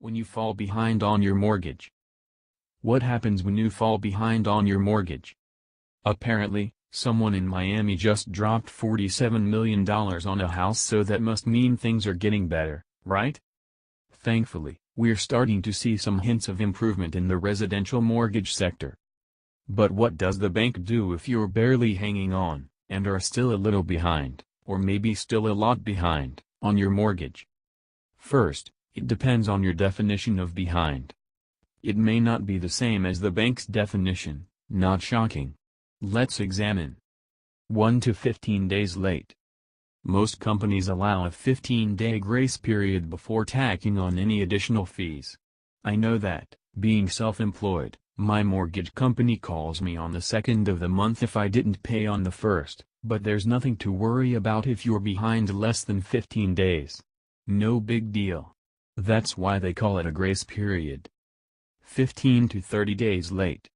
When you fall behind on your mortgage. What happens when you fall behind on your mortgage? Apparently, someone in Miami just dropped $47 million on a house, so that must mean things are getting better, right? Thankfully, we're starting to see some hints of improvement in the residential mortgage sector. But what does the bank do if you're barely hanging on, and are still a little behind, or maybe still a lot behind, on your mortgage? First, it depends on your definition of behind. It may not be the same as the bank's definition. Not shocking. Let's examine. 1 to 15 days late. Most companies allow a 15-day grace period before tacking on any additional fees. I know that, being self-employed, my mortgage company calls me on the 2nd of the month if I didn't pay on the 1st, but there's nothing to worry about if you're behind less than 15 days. No big deal. That's why they call it a grace period. 15 to 30 days late.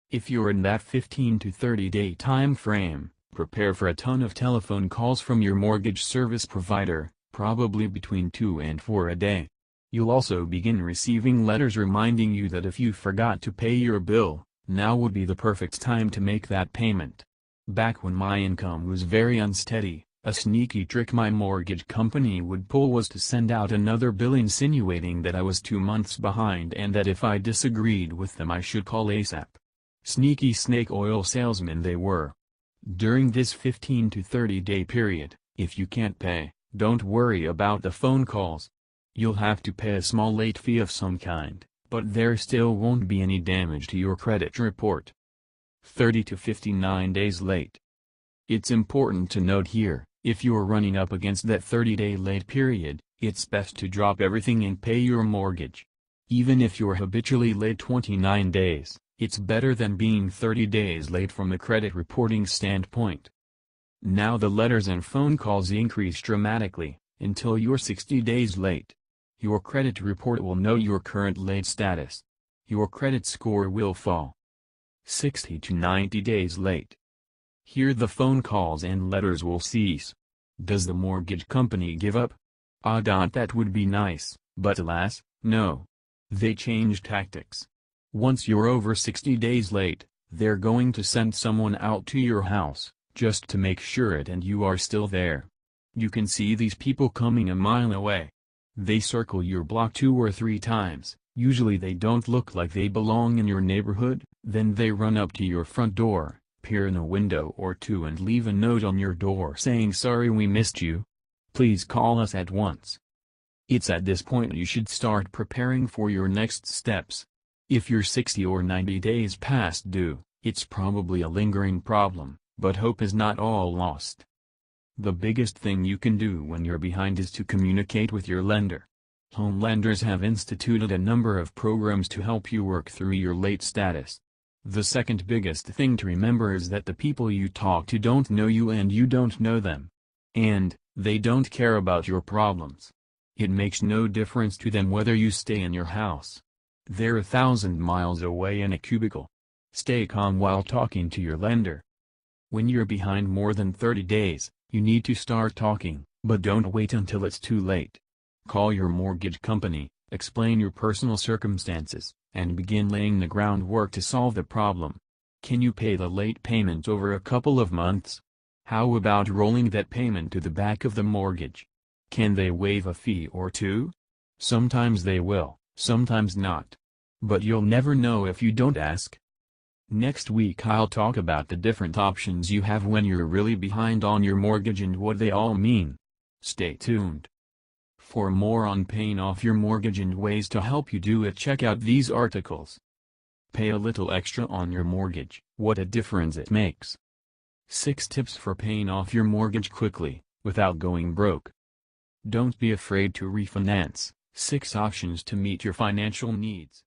If you're in that 15 to 30 day time frame, prepare for a ton of telephone calls from your mortgage service provider, probably between 2 and 4 a day. You'll also begin receiving letters reminding you that if you forgot to pay your bill, now would be the perfect time to make that payment. Back when my income was very unsteady, a sneaky trick my mortgage company would pull was to send out another bill insinuating that I was 2 months behind and that if I disagreed with them I should call ASAP. Sneaky snake oil salesmen they were. During this 15 to 30 day period, if you can't pay, don't worry about the phone calls. You'll have to pay a small late fee of some kind, but there still won't be any damage to your credit report. 30 to 59 days late. It's important to note here, if you're running up against that 30-day late period, it's best to drop everything and pay your mortgage. Even if you're habitually late 29 days, it's better than being 30 days late from a credit reporting standpoint. Now the letters and phone calls increase dramatically, until you're 60 days late. Your credit report will know your current late status. Your credit score will fall. 60 to 90 days late. Here the phone calls and letters will cease. Does the mortgage company give up? That would be nice, but alas, no. They change tactics. Once you're over 60 days late, they're going to send someone out to your house, just to make sure it and you are still there. You can see these people coming a mile away. They circle your block 2 or 3 times, usually they don't look like they belong in your neighborhood, then they run up to your front door, peer in a window or two and leave a note on your door saying sorry we missed you. Please call us at once. It's at this point you should start preparing for your next steps. If you're 60 or 90 days past due, it's probably a lingering problem, but hope is not all lost. The biggest thing you can do when you're behind is to communicate with your lender. Home lenders have instituted a number of programs to help you work through your late status. The second biggest thing to remember is that the people you talk to don't know you and you don't know them. And, they don't care about your problems. It makes no difference to them whether you stay in your house. They're 1,000 miles away in a cubicle. Stay calm while talking to your lender. When you're behind more than 30 days, you need to start talking, but don't wait until it's too late. Call your mortgage company, explain your personal circumstances, and begin laying the groundwork to solve the problem. Can you pay the late payment over a couple of months? How about rolling that payment to the back of the mortgage? Can they waive a fee or two? Sometimes they will, sometimes not. But you'll never know if you don't ask. Next week I'll talk about the different options you have when you're really behind on your mortgage and what they all mean. Stay tuned. For more on paying off your mortgage and ways to help you do it, check out these articles. Pay a little extra on your mortgage, what a difference it makes. 6 tips for paying off your mortgage quickly, without going broke. Don't be afraid to refinance, 6 options to meet your financial needs.